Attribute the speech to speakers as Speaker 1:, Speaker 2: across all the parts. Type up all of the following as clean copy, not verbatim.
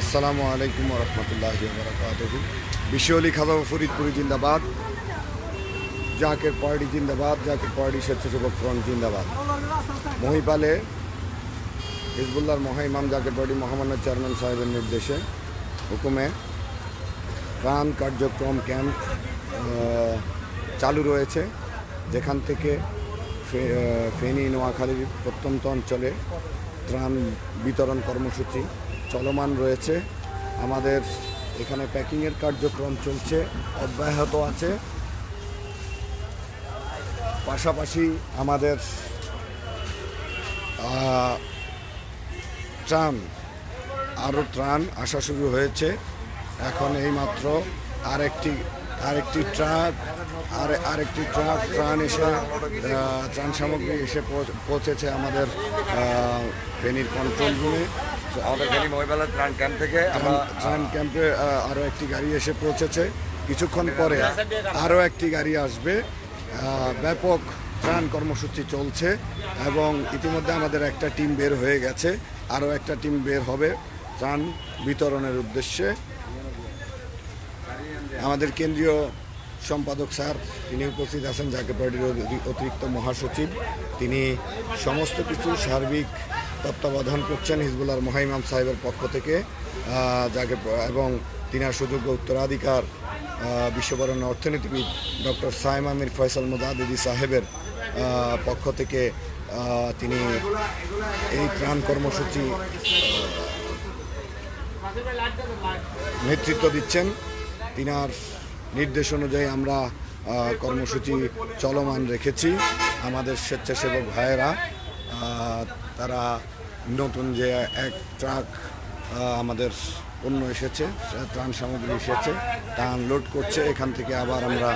Speaker 1: আসসালামু আলাইকুম রহমতুল্লাহি বারাকাতুহু। বিশ্বলি খাজা ফরিদপুরি জিন্দাবাদ, জাকের পার্টি জিন্দাবাদ, জাকের পার্টি স্বেচ্ছাসেবক ফ্রন্ট জিন্দাবাদ। মহিপালে হিজবুল্লাহর মহাইমাম জাকের পার্টি মহামান্য চেয়ারম্যান সাহেবের নির্দেশে হুকুমে ত্রাণ কার্যক্রম ক্যাম্প চালু রয়েছে, যেখান থেকে ফেনী নোয়াখালীর প্রত্যন্ত অঞ্চলে ত্রাণ বিতরণ কর্মসূচি চলমান রয়েছে। আমাদের এখানে প্যাকিংয়ের কার্যক্রম চলছে, অব্যাহত আছে। পাশাপাশি আমাদের ত্রাণ আসা শুরু হয়েছে। এখন এইমাত্র আরেকটি ট্রাক ত্রাণ সামগ্রী এসে পৌঁছেছে আমাদের ফেনীর কন্ট্রোল রুমে।
Speaker 2: আমাদের ফেনী মহিপালের ত্রাণ ক্যাম্প থেকে
Speaker 1: ত্রাণ ক্যাম্পে আরও একটি গাড়ি এসে পৌঁছেছে। কিছুক্ষণ পরে আরও একটি গাড়ি আসবে। ব্যাপক ত্রাণ কর্মসূচি চলছে এবং ইতিমধ্যে আমাদের একটা টিম বের হয়ে গেছে, আরও একটা টিম বের হবে ত্রাণ বিতরণের উদ্দেশ্যে। আমাদের কেন্দ্রীয় সম্পাদক স্যার তিনি উপস্থিত আছেন, জাকের পার্টির অতিরিক্ত মহাসচিব। তিনি সমস্ত কিছু সার্বিক তত্ত্বাবধান করছেন হিজবুল্লাহর মহাইমাম সাহেবের পক্ষ থেকে এবং তিনার সুযোগ্য উত্তরাধিকার বিশ্ববরণ্য অর্থনীতিবিদ ডক্টর সাইমা মীর ফয়সাল মুজাহিদি সাহেবের পক্ষ থেকে তিনি এই ত্রাণ কর্মসূচি নেতৃত্ব দিচ্ছেন। তিনার নির্দেশ অনুযায়ী আমরা কর্মসূচি চলমান রেখেছি। আমাদের স্বেচ্ছাসেবক ভাইয়েরা তারা নতুন যে এক ট্রাক আমাদের পণ্য এসেছে, ত্রাণ সামগ্রী এসেছে, তা আনলোড করছে। এখান থেকে আবার আমরা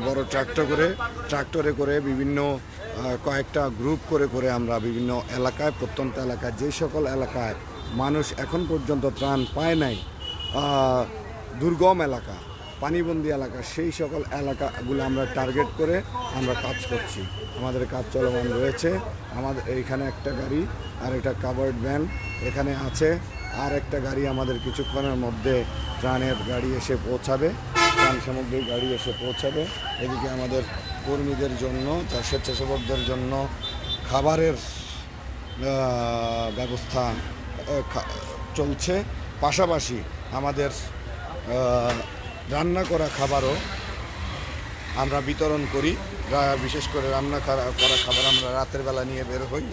Speaker 1: বড় ট্রাক্টরে করে বিভিন্ন কয়েকটা গ্রুপ করে আমরা বিভিন্ন এলাকায়, প্রত্যন্ত এলাকায়, যে সকল এলাকায় মানুষ এখন পর্যন্ত ত্রাণ পায় নাই, দুর্গম এলাকা, পানিবন্দী এলাকা, সেই সকল এলাকাগুলো আমরা টার্গেট করে আমরা কাজ করছি। আমাদের কাজ চলমান রয়েছে। আমাদের এইখানে একটা গাড়ি আর একটা কাভার্ড ভ্যান এখানে আছে, আর একটা গাড়ি আমাদের কিছুক্ষণের মধ্যে ত্রাণের গাড়ি এসে পৌঁছাবে, ত্রাণ সামগ্রীর গাড়ি এসে পৌঁছাবে। এদিকে আমাদের কর্মীদের জন্য, স্বেচ্ছাসেবকদের জন্য খাবারের ব্যবস্থা চলছে। পাশাপাশি আমাদের রান্না করা খাবারও আমরা বিতরণ করি। বিশেষ করে রান্না করা খাবার আমরা রাতের বেলা নিয়ে বের হই,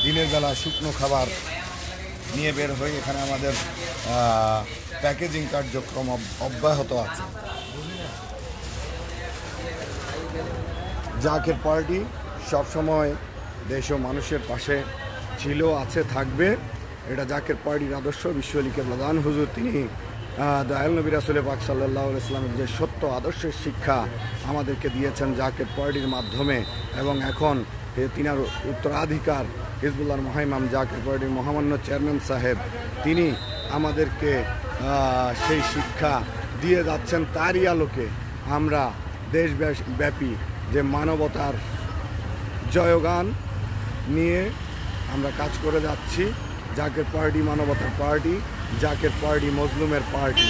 Speaker 1: দিনের বেলা শুকনো খাবার নিয়ে বের হই। এখানে আমাদের প্যাকেজিং কার্যক্রম অব্যাহত আছে। জাকের পার্টি সবসময় দেশ ও মানুষের পাশে ছিল, আছে, থাকবে। এটা জাকের পার্টির আদর্শ। বিশ্বলিকে প্রধান হুজুর তিনি দয়াল নবী রাসূল পাক সাল্লাল্লাহু আলাইহি ওয়াসাল্লামের যে সত্য আদর্শের শিক্ষা আমাদেরকে দিয়েছেন জাকের পার্টির মাধ্যমে, এবং এখন তিনার উত্তরাধিকার হিজবুল্লাহর মহাইমাম জাকের পার্টির মহামান্য চেয়ারম্যান সাহেব তিনি আমাদেরকে সেই শিক্ষা দিয়ে যাচ্ছেন। তারই আলোকে আমরা দেশব্যাপী যে মানবতার জয়গান নিয়ে আমরা কাজ করে যাচ্ছি। জাকের পার্টি মানবতার পার্টি, জাকের পার্টি মজলুমের পার্টি।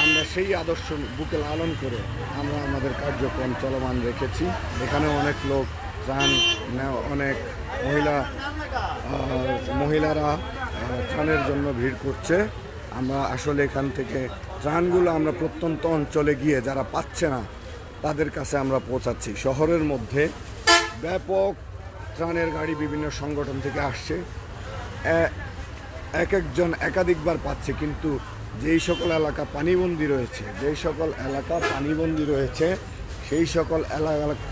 Speaker 1: আমরা সেই আদর্শ বুকে লালন করে আমরা আমাদের কার্যক্রম চলমান রেখেছি। এখানে অনেক লোক ত্রাণ, অনেক মহিলারা ত্রাণের জন্য ভিড় করছে। আমরা আসলে এখান থেকে ত্রাণগুলো আমরা প্রত্যন্ত অঞ্চলে গিয়ে যারা পাচ্ছে না তাদের কাছে আমরা পৌঁছাচ্ছি। শহরের মধ্যে ব্যাপক ত্রাণের গাড়ি বিভিন্ন সংগঠন থেকে আসছে, একজন একাধিকবার পাচ্ছে, কিন্তু যেই সকল এলাকা পানিবন্দী রয়েছে সেই সকল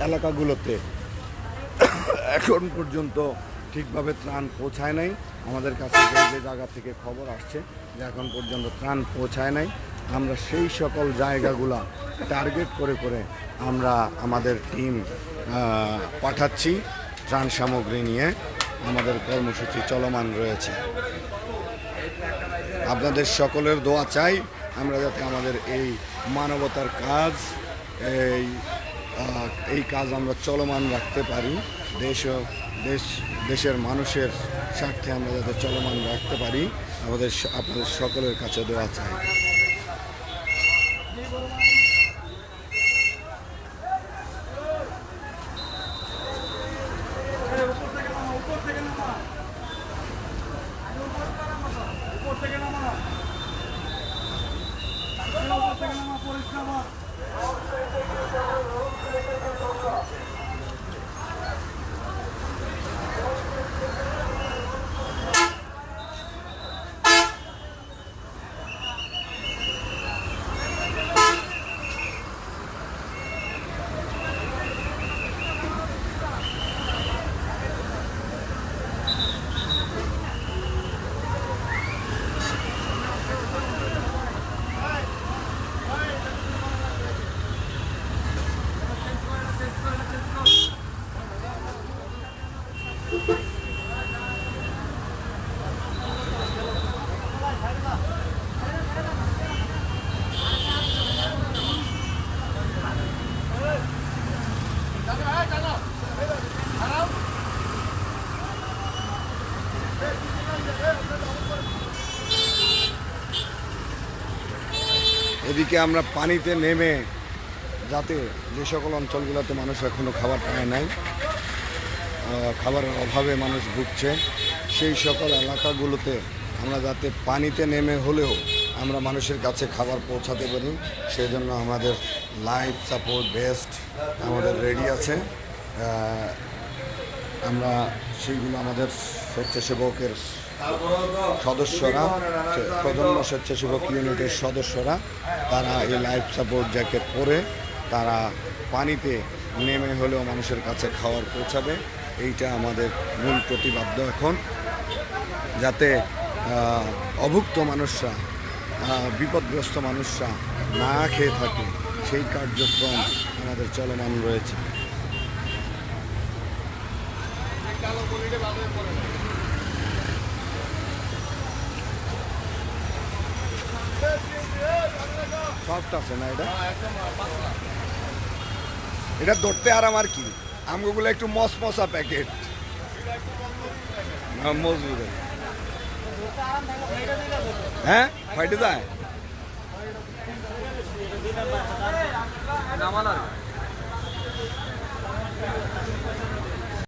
Speaker 1: এলাকাগুলোতে এখন পর্যন্ত ঠিকভাবে ত্রাণ পৌঁছায় নাই। আমাদের কাছে যে জায়গা থেকে খবর আসছে যে এখন পর্যন্ত ত্রাণ পৌঁছায় নাই, আমরা সেই সকল জায়গাগুলা টার্গেট করে আমরা আমাদের টিম পাঠাচ্ছি। ত্রাণ সামগ্রী নিয়ে আমাদের কর্মসূচি চলমান রয়েছে। আপনাদের সকলের দোয়া চাই আমরা যাতে আমাদের এই মানবতার কাজ, এই কাজ আমরা চলমান রাখতে পারি। দেশের মানুষের স্বার্থে আমরা যাতে চলমান রাখতে পারি আপনাদের সকলের কাছে দোয়া চাই। এদিকে আমরা পানিতে নেমে যাতে যে সকল অঞ্চলগুলোতে মানুষ এখনো খাবার পায় নাই, খাবারের অভাবে মানুষ ভুগছে, সেই সকল এলাকাগুলোতে আমরা যাতে পানিতে নেমে হলেও আমরা মানুষের কাছে খাবার পৌঁছাতে পারি, সেই জন্য আমাদের লাইফ সাপোর্ট ভেস্ট আমাদের রেডি আছে। আমরা সেইগুলো আমাদের স্বেচ্ছাসেবকের সদস্যরা, প্রজন্ম স্বেচ্ছাসেবক ইউনিটের সদস্যরা, তারা এই লাইফ সাপোর্ট জ্যাকেট পরে তারা পানিতে নেমে হলেও মানুষের কাছে খাবার পৌঁছাবে। এইটা আমাদের মূল প্রতিবাদ্য এখন, যাতে অভুক্ত মানুষরা, বিপদগ্রস্ত মানুষরা না খেয়ে থাকে, সেই কার্যক্রম আমাদের চলমান রয়েছে। সফট আছে না এটা, এটা ধরতে আরাম আর কি। আমগুলো একটু মশমশা প্যাকেট, মজবুত। হ্যাঁ, ফাইটে যায়।